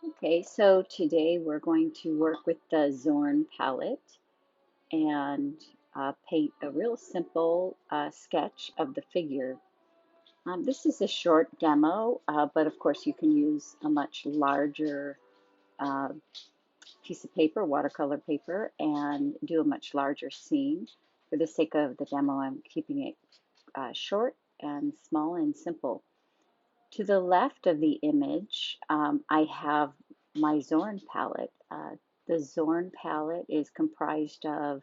Okay, so today we're going to work with the Zorn palette and paint a real simple sketch of the figure. This is a short demo, but of course you can use a much larger uh, piece of paper, watercolor paper, and do a much larger scene. For the sake of the demo, I'm keeping it short and small and simple. To the left of the image, I have my Zorn palette. The Zorn palette is comprised of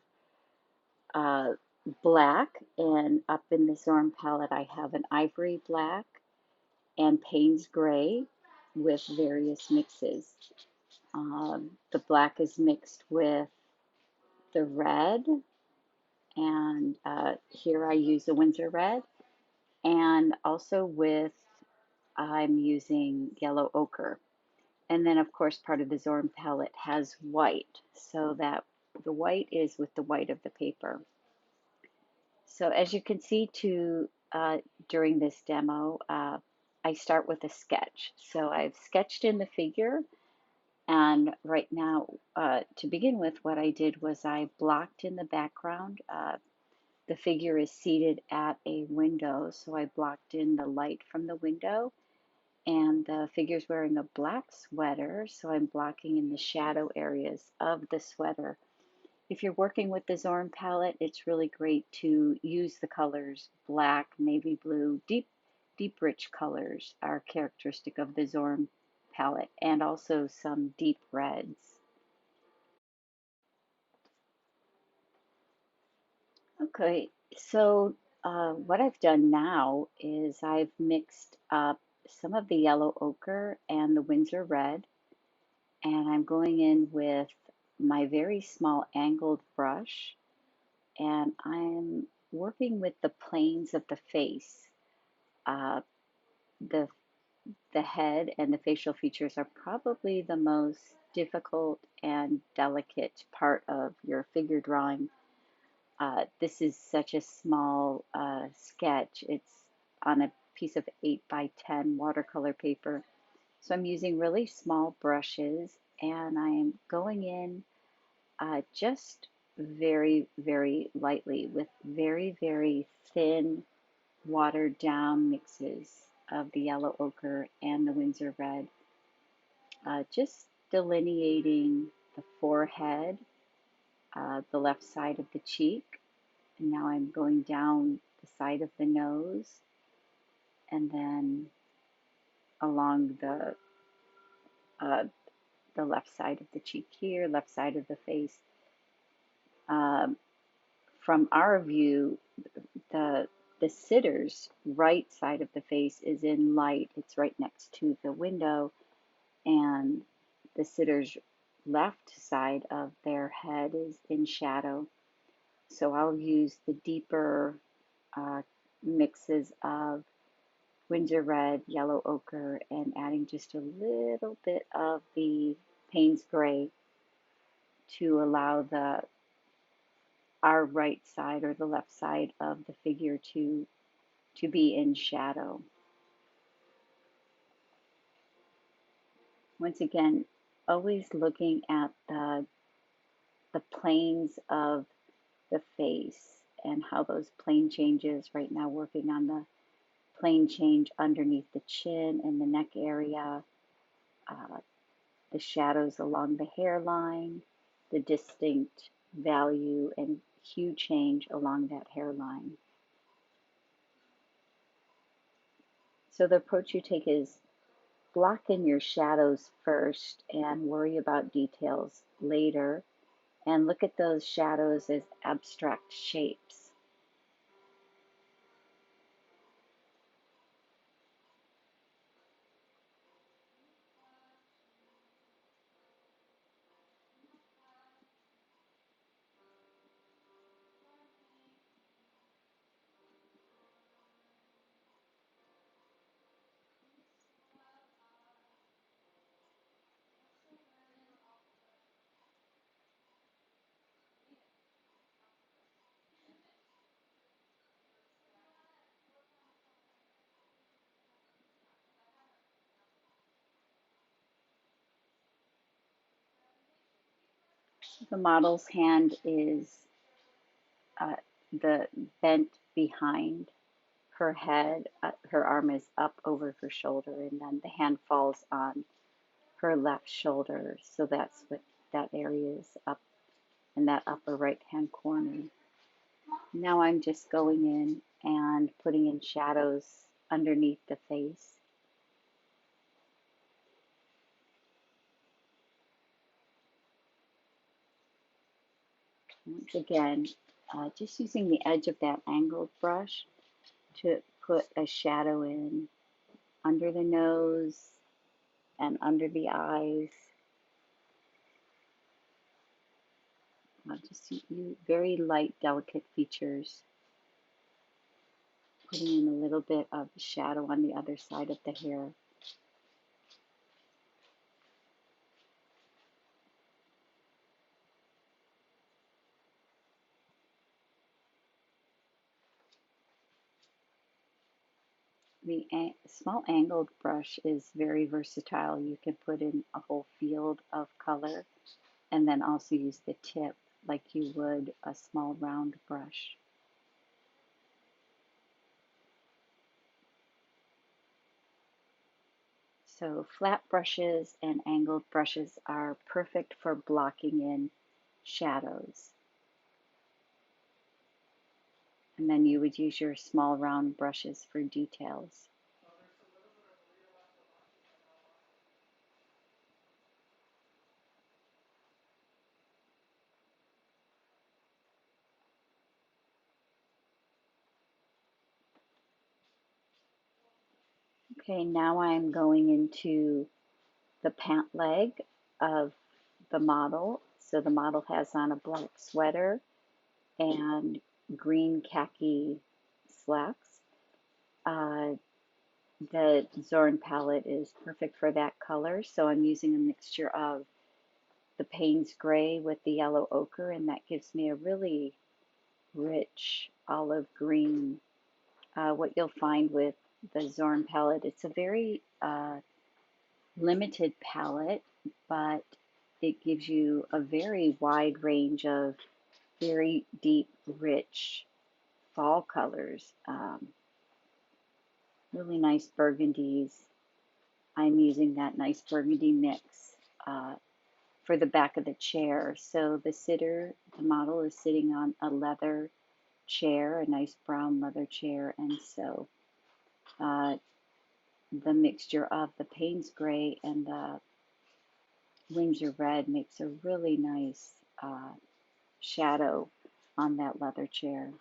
uh, black, and up in the Zorn palette, I have an ivory black and Payne's gray with various mixes. The black is mixed with the red, and here I use the Winsor red, and also with I'm using yellow ochre. And then, of course, part of the Zorn palette has white, so that the white is with the white of the paper. So as you can see during this demo, I start with a sketch. So I've sketched in the figure, and right now, to begin with, what I did was I blocked in the background. The figure is seated at a window, so I blocked in the light from the window. And the figure's wearing a black sweater, so I'm blocking in the shadow areas of the sweater. If you're working with the Zorn palette, it's really great to use the colors black, navy blue, deep rich colors are characteristic of the Zorn palette, and also some deep reds. Okay, so what I've done now is I've mixed up some of the yellow ochre and the Winsor red, and I'm going in with my very small angled brush, and I'm working with the planes of the face. Uh, the the head and the facial features are probably the most difficult and delicate part of your figure drawing. This is such a small sketch. It's on a piece of 8 by 10 watercolor paper. So I'm using really small brushes, and I'm going in just very, very lightly with very, very thin, watered down mixes of the yellow ochre and the Winsor red, just delineating the forehead, the left side of the cheek, and now I'm going down the side of the nose, and then along uh, the left side of the cheek here, left side of the face. Um, from our view, the the sitter's right side of the face is in light. It's right next to the window, and the sitter's left side of their head is in shadow. So I'll use the deeper uh, mixes of Winsor red, yellow ochre, and adding just a little bit of the Payne's gray to allow the our right side or the left side of the figure to be in shadow. Once again, always looking at the planes of the face and how those plane changes. Right now, working on the plane change underneath the chin and the neck area, uh, the shadows along the hairline, the distinct value and hue change along that hairline. So the approach you take is block in your shadows first and worry about details later, and look at those shadows as abstract shapes. The model's hand is uh, the bent behind her head. Her arm is up over her shoulder, and then the hand falls on her left shoulder. So that's what that area is up in that upper right hand corner. Now I'm just going in and putting in shadows underneath the face. Once again, just using the edge of that angled brush to put a shadow in under the nose and under the eyes. Just very light, delicate features. Putting in a little bit of shadow on the other side of the hair. The small angled brush is very versatile. You can put in a whole field of color and then also use the tip like you would a small round brush. So flat brushes and angled brushes are perfect for blocking in shadows. And then you would use your small round brushes for details. Okay, now I'm going into the pant leg of the model. So the model has on a black sweater and green khaki slacks. Uh, the Zorn palette is perfect for that color, so I'm using a mixture of the Payne's gray with the yellow ochre, and that gives me a really rich olive green. What you'll find with the Zorn palette, it's a very limited palette, but it gives you a very wide range of very deep, rich fall colors. Really nice burgundies. I'm using that nice burgundy mix for the back of the chair. So the model is sitting on a leather chair, a nice brown leather chair, and so uh, the mixture of the Payne's gray and the Windsor red makes a really nice shadow on that leather chair.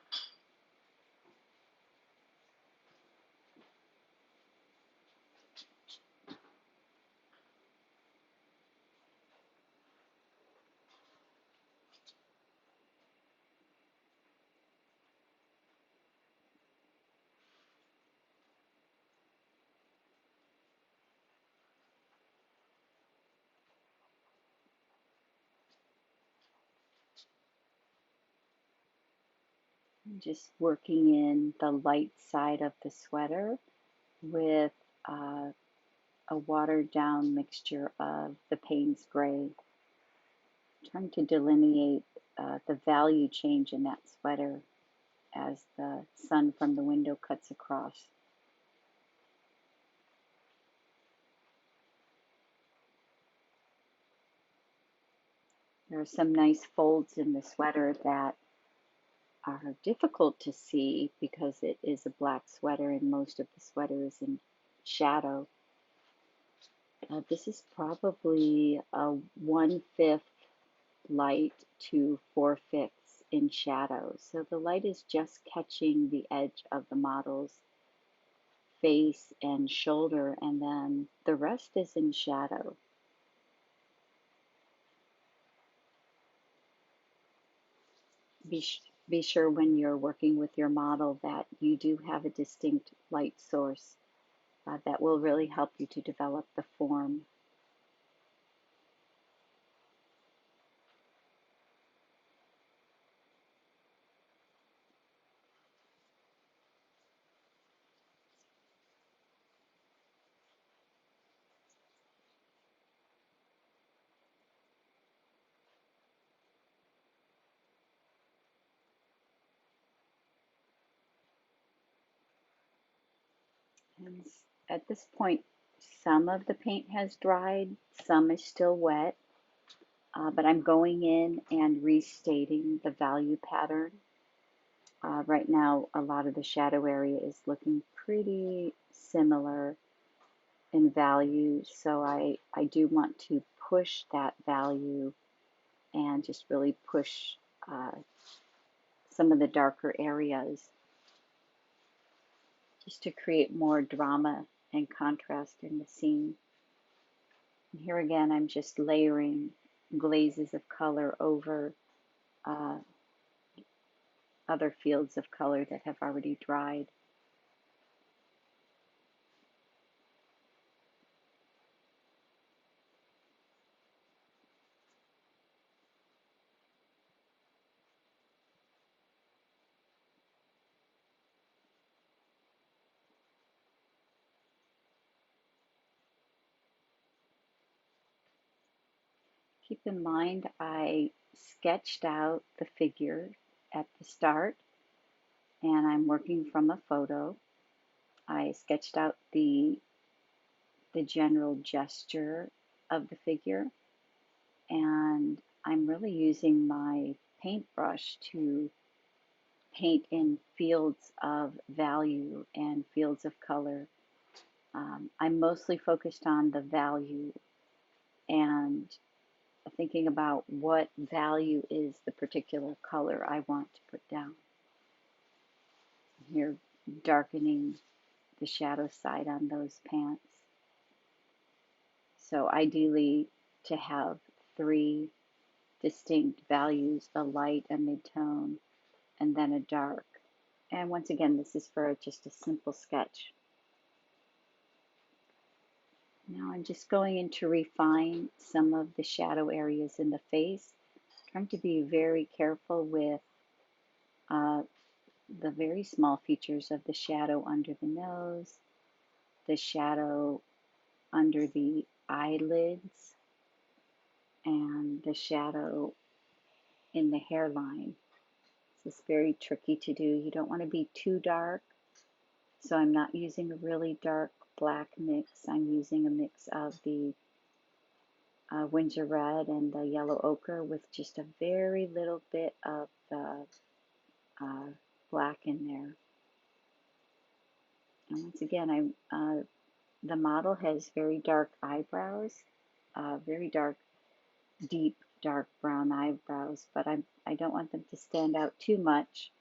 Just working in the light side of the sweater with uh, a watered down mixture of the Payne's gray, trying to delineate the value change in that sweater as the sun from the window cuts across. There are some nice folds in the sweater that are difficult to see because it is a black sweater and most of the sweater is in shadow. This is probably a 1/5 light to 4/5 in shadow. So the light is just catching the edge of the model's face and shoulder, and then the rest is in shadow. Be sure when you're working with your model that you do have a distinct light source that will really help you to develop the form. And at this point, some of the paint has dried, some is still wet, but I'm going in and restating the value pattern. Right now, a lot of the shadow area is looking pretty similar in value, so I do want to push that value and just really push uh, some of the darker areas just to create more drama and contrast in the scene. And here again, I'm just layering glazes of color over uh, other fields of color that have already dried. Keep in mind, I sketched out the figure at the start, and I'm working from a photo. I sketched out the general gesture of the figure, and I'm really using my paintbrush to paint in fields of value and fields of color. I'm mostly focused on the value and thinking about what value is the particular color I want to put down. Here, darkening the shadow side on those pants. So ideally to have three distinct values, a light, a mid-tone, and then a dark. And once again, this is for just a simple sketch. Now I'm just going in to refine some of the shadow areas in the face, trying to be very careful with uh, the very small features of the shadow under the nose, the shadow under the eyelids, and the shadow in the hairline. This is very tricky to do. You don't want to be too dark, so I'm not using a really dark black mix. I'm using a mix of the Windsor red and the yellow ochre with just a very little bit of the uh, black in there. And once again, the model has very dark eyebrows, very dark, deep, dark brown eyebrows, but I don't want them to stand out too much.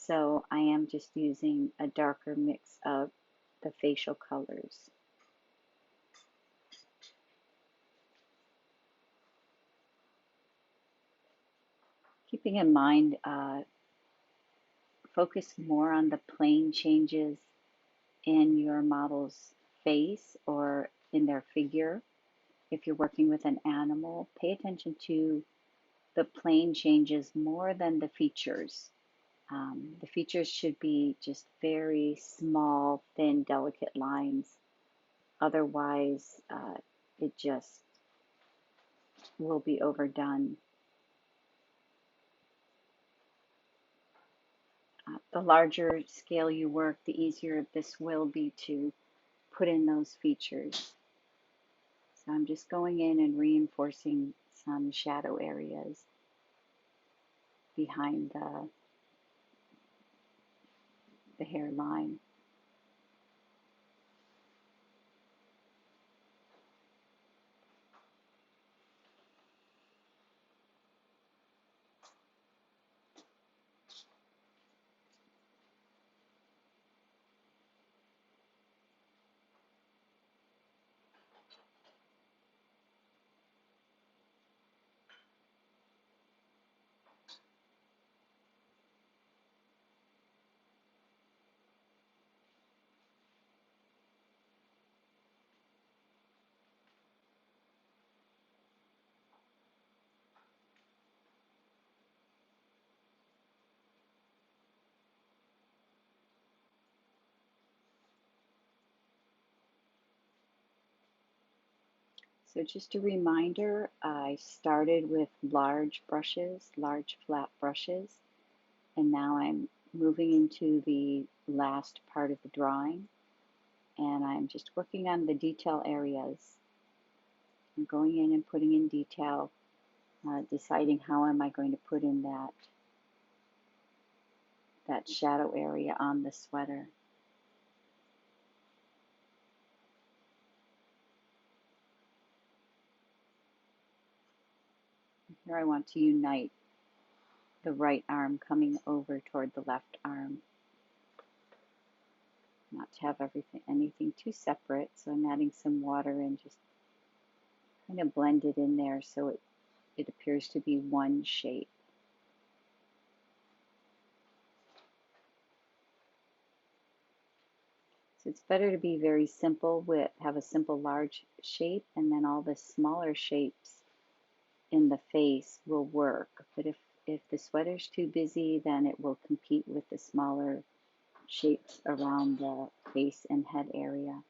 So I am just using a darker mix of the facial colors. Keeping in mind, focus more on the plane changes in your model's face or in their figure. If you're working with an animal, pay attention to the plane changes more than the features. The features should be just very small, thin, delicate lines. Otherwise, it just will be overdone. The larger scale you work, the easier this will be to put in those features. So I'm just going in and reinforcing some shadow areas behind the hairline. So just a reminder, I started with large brushes, large flat brushes, and now I'm moving into the last part of the drawing. and I'm just working on the detail areas. I'm going in and putting in detail, deciding how am I going to put in that shadow area on the sweater. Here I want to unite the right arm coming over toward the left arm, not to have anything too separate. So I'm adding some water and just kind of blend it in there so it appears to be one shape. So it's better to be very simple have a simple large shape, and then all the smaller shapes in the face will work. But if the sweater's too busy, then it will compete with the smaller shapes around the face and head area.